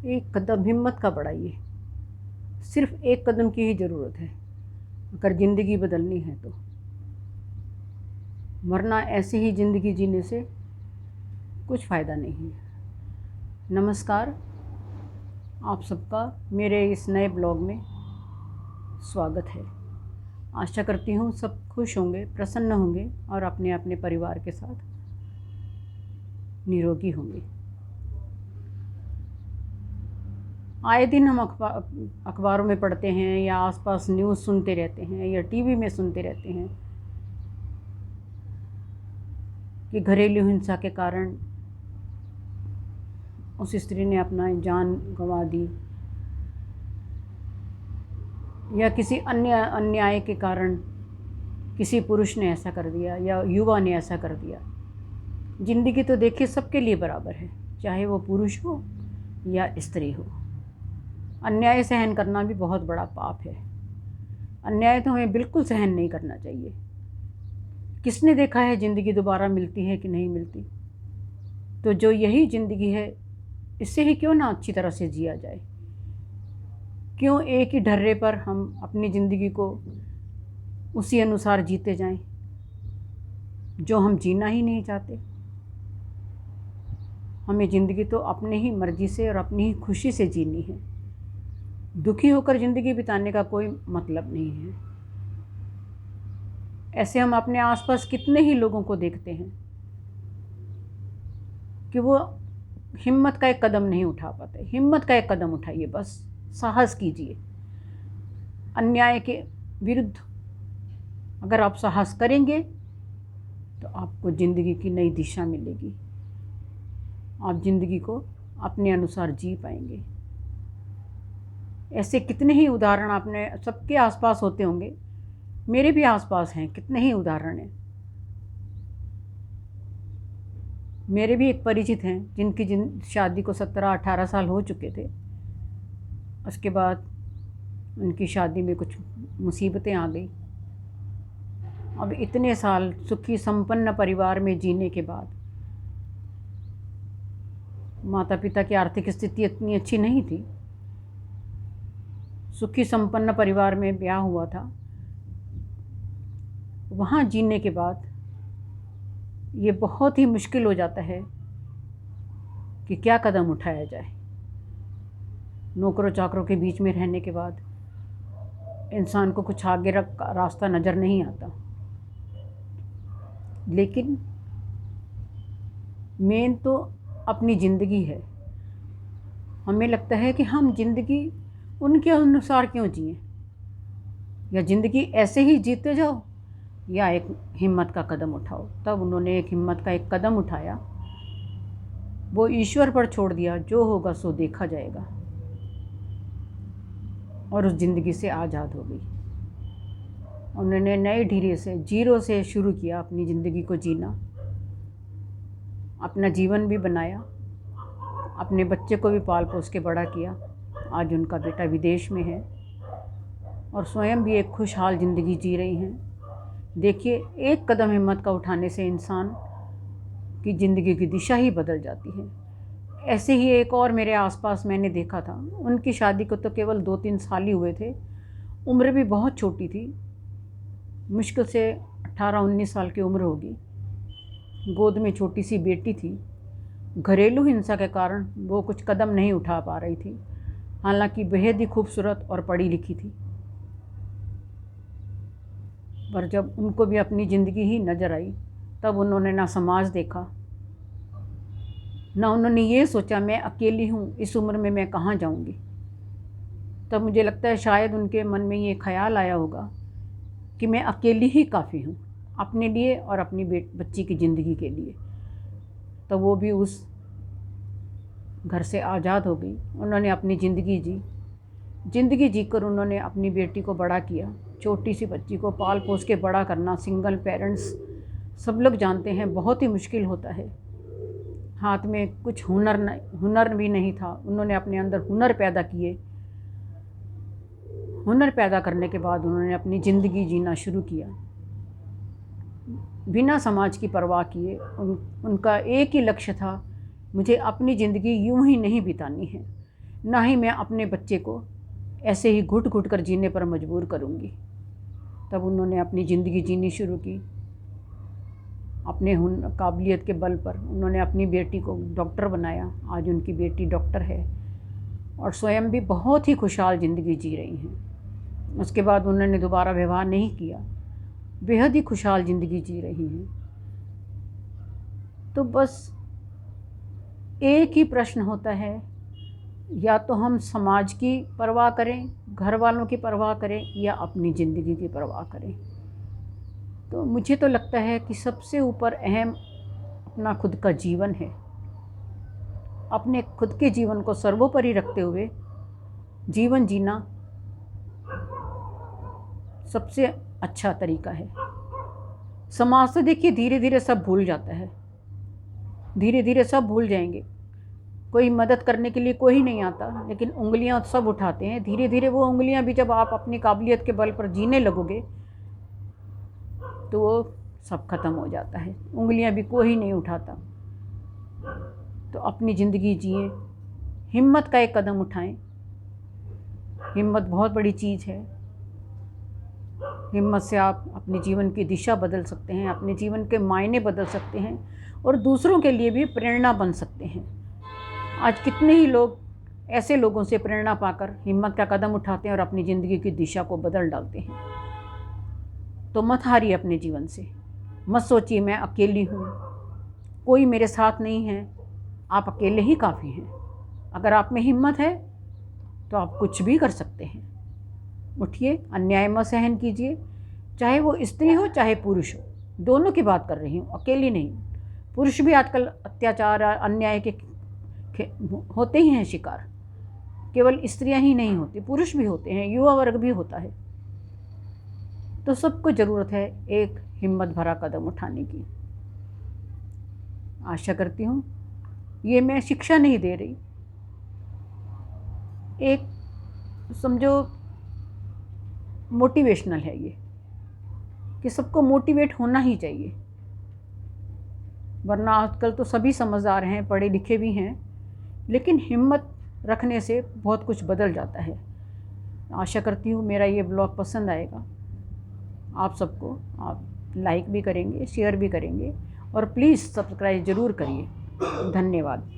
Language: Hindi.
एक कदम हिम्मत का बढ़ाइए। सिर्फ एक कदम की ही ज़रूरत है अगर ज़िंदगी बदलनी है तो, वरना ऐसे ही ज़िंदगी जीने से कुछ फ़ायदा नहीं है। नमस्कार, आप सबका मेरे इस नए ब्लॉग में स्वागत है। आशा करती हूँ सब खुश होंगे, प्रसन्न होंगे और अपने अपने परिवार के साथ निरोगी होंगे। आए दिन हम अखबारों में पढ़ते हैं या आसपास न्यूज़ सुनते रहते हैं या टीवी में सुनते रहते हैं कि घरेलू हिंसा के कारण उस स्त्री ने अपना जान गंवा दी या किसी अन्य अन्याय के कारण किसी पुरुष ने ऐसा कर दिया या युवा ने ऐसा कर दिया। ज़िंदगी तो देखिए सबके लिए बराबर है, चाहे वो पुरुष हो या स्त्री हो। अन्याय सहन करना भी बहुत बड़ा पाप है। अन्याय तो हमें बिल्कुल सहन नहीं करना चाहिए। किसने देखा है ज़िंदगी दोबारा मिलती है कि नहीं मिलती? तो जो यही ज़िंदगी है, इससे ही क्यों ना अच्छी तरह से जिया जाए। क्यों एक ही ढर्रे पर हम अपनी ज़िंदगी को उसी अनुसार जीते जाएं जो हम जीना ही नहीं चाहते। हमें ज़िंदगी तो अपने ही मर्ज़ी से और अपनी ही खुशी से जीनी है। दुखी होकर ज़िंदगी बिताने का कोई मतलब नहीं है। ऐसे हम अपने आसपास कितने ही लोगों को देखते हैं कि वो हिम्मत का एक कदम नहीं उठा पाते। हिम्मत का एक कदम उठाइए, बस साहस कीजिए। अन्याय के विरुद्ध अगर आप साहस करेंगे तो आपको ज़िंदगी की नई दिशा मिलेगी। आप ज़िंदगी को अपने अनुसार जी पाएंगे। ऐसे कितने ही उदाहरण आपने सबके आसपास होते होंगे, मेरे भी आसपास हैं कितने ही उदाहरण हैं। मेरे भी एक परिचित हैं जिन शादी को 17-18 साल हो चुके थे। उसके बाद उनकी शादी में कुछ मुसीबतें आ गई। अब इतने साल सुखी संपन्न परिवार में जीने के बाद माता पिता की आर्थिक स्थिति इतनी अच्छी नहीं थी। सुखी संपन्न परिवार में ब्याह हुआ था। वहाँ जीने के बाद ये बहुत ही मुश्किल हो जाता है कि क्या कदम उठाया जाए। नौकरों चाकरों के बीच में रहने के बाद इंसान को कुछ आगे रास्ता नज़र नहीं आता। लेकिन मेन तो अपनी ज़िंदगी है। हमें लगता है कि हम ज़िंदगी उनके अनुसार क्यों जिएं, या ज़िंदगी ऐसे ही जीते जाओ या एक हिम्मत का कदम उठाओ। तब उन्होंने एक हिम्मत का एक कदम उठाया। वो ईश्वर पर छोड़ दिया, जो होगा सो देखा जाएगा, और उस ज़िंदगी से आज़ाद हो गई। उन्होंने नए ढीरे से जीरो से शुरू किया अपनी ज़िंदगी को जीना। अपना जीवन भी बनाया, अपने बच्चे को भी पाल पोस के बड़ा किया। आज उनका बेटा विदेश में है और स्वयं भी एक खुशहाल ज़िंदगी जी रही हैं। देखिए, एक कदम हिम्मत का उठाने से इंसान की ज़िंदगी की दिशा ही बदल जाती है। ऐसे ही एक और मेरे आसपास मैंने देखा था। उनकी शादी को तो केवल 2-3 साल ही हुए थे। उम्र भी बहुत छोटी थी, मुश्किल से 18-19 साल की उम्र होगी। गोद में छोटी सी बेटी थी। घरेलू हिंसा के कारण वो कुछ कदम नहीं उठा पा रही थी, हालांकि बेहद ही खूबसूरत और पढ़ी लिखी थी। पर जब उनको भी अपनी ज़िंदगी ही नज़र आई, तब उन्होंने ना समाज देखा, ना उन्होंने ये सोचा मैं अकेली हूँ, इस उम्र में मैं कहाँ जाऊँगी। तब मुझे लगता है शायद उनके मन में ये ख्याल आया होगा कि मैं अकेली ही काफ़ी हूँ अपने लिए और अपनी बच्ची की ज़िंदगी के लिए। तो वो भी उस घर से आज़ाद हो गई। उन्होंने अपनी ज़िंदगी जीकर उन्होंने अपनी बेटी को बड़ा किया। छोटी सी बच्ची को पाल पोस के बड़ा करना, सिंगल पेरेंट्स, सब लोग जानते हैं बहुत ही मुश्किल होता है। हाथ में कुछ हुनर भी नहीं था। उन्होंने अपने अंदर हुनर पैदा किए। हुनर पैदा करने के बाद उन्होंने अपनी ज़िंदगी जीना शुरू किया बिना समाज की परवाह किए। उनका एक ही लक्ष्य था, मुझे अपनी ज़िंदगी यूं ही नहीं बितानी है। ना ही मैं अपने बच्चे को ऐसे ही घुट घुट कर जीने पर मजबूर करूँगी। तब उन्होंने अपनी ज़िंदगी जीनी शुरू की। अपने काबिलियत के बल पर उन्होंने अपनी बेटी को डॉक्टर बनाया। आज उनकी बेटी डॉक्टर है और स्वयं भी बहुत ही खुशहाल ज़िंदगी जी रही हैं। उसके बाद उन्होंने दोबारा विवाह नहीं किया, बेहद ही खुशहाल ज़िंदगी जी रही हैं। तो बस एक ही प्रश्न होता है, या तो हम समाज की परवाह करें, घर वालों की परवाह करें, या अपनी ज़िंदगी की परवाह करें। तो मुझे तो लगता है कि सबसे ऊपर अहम अपना खुद का जीवन है। अपने खुद के जीवन को सर्वोपरि रखते हुए जीवन जीना सबसे अच्छा तरीका है। समाज से देखिए धीरे धीरे सब भूल जाता है, धीरे धीरे सब भूल जाएंगे। कोई मदद करने के लिए कोई नहीं आता, लेकिन उंगलियां सब उठाते हैं। धीरे धीरे वो उंगलियां भी जब आप अपनी काबिलियत के बल पर जीने लगोगे तो वो सब खत्म हो जाता है, उंगलियां भी कोई नहीं उठाता। तो अपनी ज़िंदगी जिए, हिम्मत का एक कदम उठाएं। हिम्मत बहुत बड़ी चीज़ है। हिम्मत से आप अपने जीवन की दिशा बदल सकते हैं, अपने जीवन के मायने बदल सकते हैं और दूसरों के लिए भी प्रेरणा बन सकते हैं। आज कितने ही लोग ऐसे लोगों से प्रेरणा पाकर हिम्मत का कदम उठाते हैं और अपनी ज़िंदगी की दिशा को बदल डालते हैं। तो मत हारिए अपने जीवन से। मत सोचिए मैं अकेली हूँ, कोई मेरे साथ नहीं है। आप अकेले ही काफ़ी हैं। अगर आप में हिम्मत है तो आप कुछ भी कर सकते हैं। उठिए, अन्याय मत सहन कीजिए, चाहे वो स्त्री हो चाहे पुरुष हो। दोनों की बात कर रही हूँ, अकेली नहीं। पुरुष भी आजकल अत्याचार अन्याय के होते ही हैं शिकार। केवल स्त्रियां ही नहीं होती, पुरुष भी होते हैं, युवा वर्ग भी होता है। तो सबको ज़रूरत है एक हिम्मत भरा कदम उठाने की। आशा करती हूँ, ये मैं शिक्षा नहीं दे रही, एक समझो मोटिवेशनल है ये, कि सबको मोटिवेट होना ही चाहिए। वरना आजकल तो सभी समझदार हैं, पढ़े लिखे भी हैं, लेकिन हिम्मत रखने से बहुत कुछ बदल जाता है। आशा करती हूँ मेरा ये ब्लॉग पसंद आएगा आप सबको। आप लाइक भी करेंगे, शेयर भी करेंगे और प्लीज़ सब्सक्राइब ज़रूर करिए। धन्यवाद।